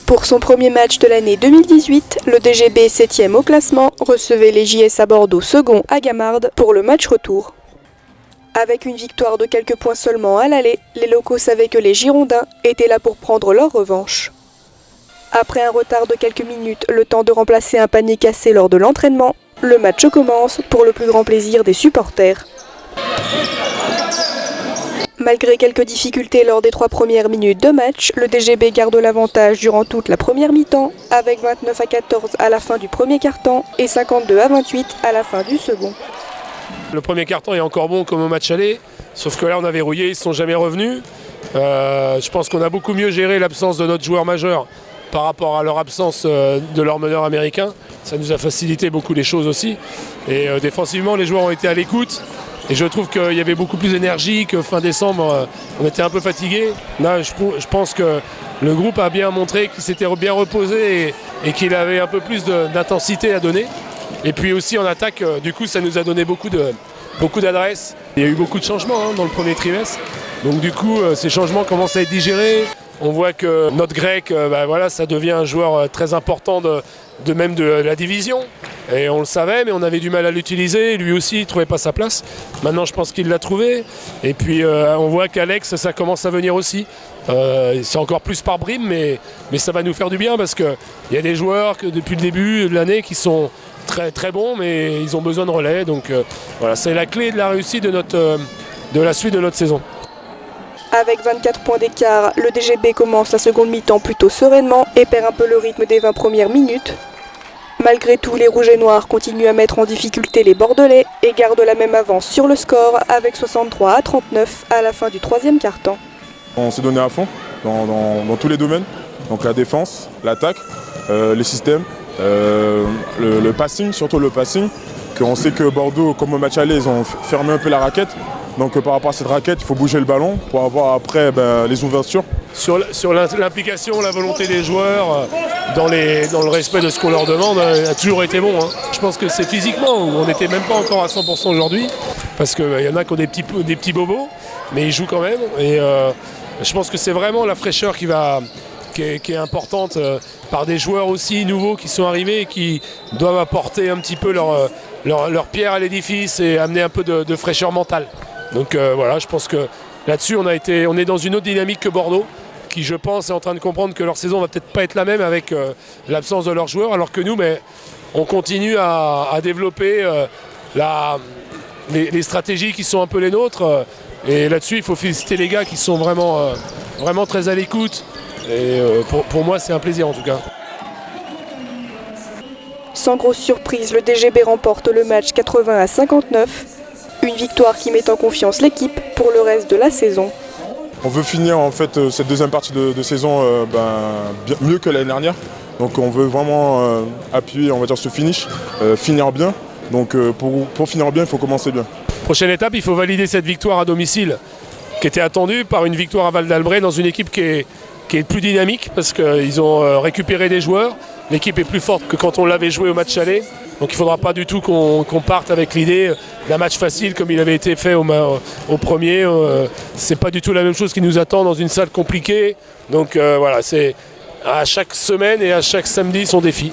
Pour son premier match de l'année 2018, le DGB 7e au classement recevait les JS à Bordeaux second à Gamarde pour le match retour. Avec une victoire de quelques points seulement à l'aller, les locaux savaient que les Girondins étaient là pour prendre leur revanche. Après un retard de quelques minutes, le temps de remplacer un panier cassé lors de l'entraînement, le match commence pour le plus grand plaisir des supporters. Malgré quelques difficultés lors des 3 premières minutes de match, le DGB garde l'avantage durant toute la première mi-temps, avec 29-14 à la fin du premier quart-temps et 52-28 à la fin du second. Le premier quart-temps est encore bon comme au match aller, sauf que là on a verrouillé, ils ne sont jamais revenus. Je pense qu'on a beaucoup mieux géré l'absence de notre joueur majeur par rapport à leur absence de leur meneur américain. Ça nous a facilité beaucoup les choses aussi. Et défensivement, les joueurs ont été à l'écoute. Et je trouve qu'il y avait beaucoup plus d'énergie que fin décembre. On était un peu fatigués. Là, je pense que le groupe a bien montré qu'il s'était bien reposé et qu'il avait un peu plus d'intensité à donner. Et puis aussi en attaque, du coup, ça nous a donné beaucoup d'adresse. Il y a eu beaucoup de changements dans le premier trimestre. Donc du coup, ces changements commencent à être digérés. On voit que notre grec, ça devient un joueur très important de même de la division. Et on le savait, mais on avait du mal à l'utiliser. Lui aussi, il ne trouvait pas sa place. Maintenant, je pense qu'il l'a trouvé. Et puis, on voit qu'Alex, ça commence à venir aussi. C'est encore plus par bribes, mais ça va nous faire du bien parce qu'il y a des joueurs que depuis le début de l'année qui sont très, très bons, mais ils ont besoin de relais. Donc, voilà, c'est la clé de la réussite de la suite de notre saison. Avec 24 points d'écart, le DGB commence la seconde mi-temps plutôt sereinement et perd un peu le rythme des 20 premières minutes. Malgré tout, les Rouges et Noirs continuent à mettre en difficulté les Bordelais et gardent la même avance sur le score avec 63-39 à la fin du troisième quart-temps. On s'est donné à fond dans tous les domaines, donc la défense, l'attaque, les systèmes, le passing, surtout le passing. On sait que Bordeaux, comme au match aller, ils ont fermé un peu la raquette. Donc par rapport à cette raquette, il faut bouger le ballon pour avoir après les ouvertures. Sur l'implication, la volonté des joueurs, dans le respect de ce qu'on leur demande, a toujours été bon. Je pense que c'est physiquement où on n'était même pas encore à 100% aujourd'hui, parce qu'il y en a qui ont des petits bobos, mais ils jouent quand même. Et je pense que c'est vraiment la fraîcheur qui est importante par des joueurs aussi nouveaux qui sont arrivés et qui doivent apporter un petit peu leur pierre à l'édifice et amener un peu de fraîcheur mentale. Donc voilà, je pense que là-dessus on est dans une autre dynamique que Bordeaux, qui je pense est en train de comprendre que leur saison va peut-être pas être la même avec l'absence de leurs joueurs, alors que nous, on continue à développer les stratégies qui sont un peu les nôtres. Et là-dessus, il faut féliciter les gars qui sont vraiment très à l'écoute. Et pour moi, c'est un plaisir en tout cas. Sans grosse surprise, le DGB remporte le match 80-59. Une victoire qui met en confiance l'équipe pour le reste de la saison. On veut finir en fait cette deuxième partie de saison mieux que l'année dernière. Donc on veut vraiment appuyer, on va dire, ce finish, finir bien. Donc pour finir bien, il faut commencer bien. Prochaine étape, il faut valider cette victoire à domicile, qui était attendue par une victoire à Val d'Albret dans une équipe qui est plus dynamique parce qu'ils ont récupéré des joueurs. L'équipe est plus forte que quand on l'avait joué au match aller. Donc il ne faudra pas du tout qu'on parte avec l'idée d'un match facile comme il avait été fait au premier. C'est pas du tout la même chose qui nous attend dans une salle compliquée. Donc voilà, c'est à chaque semaine et à chaque samedi son défi.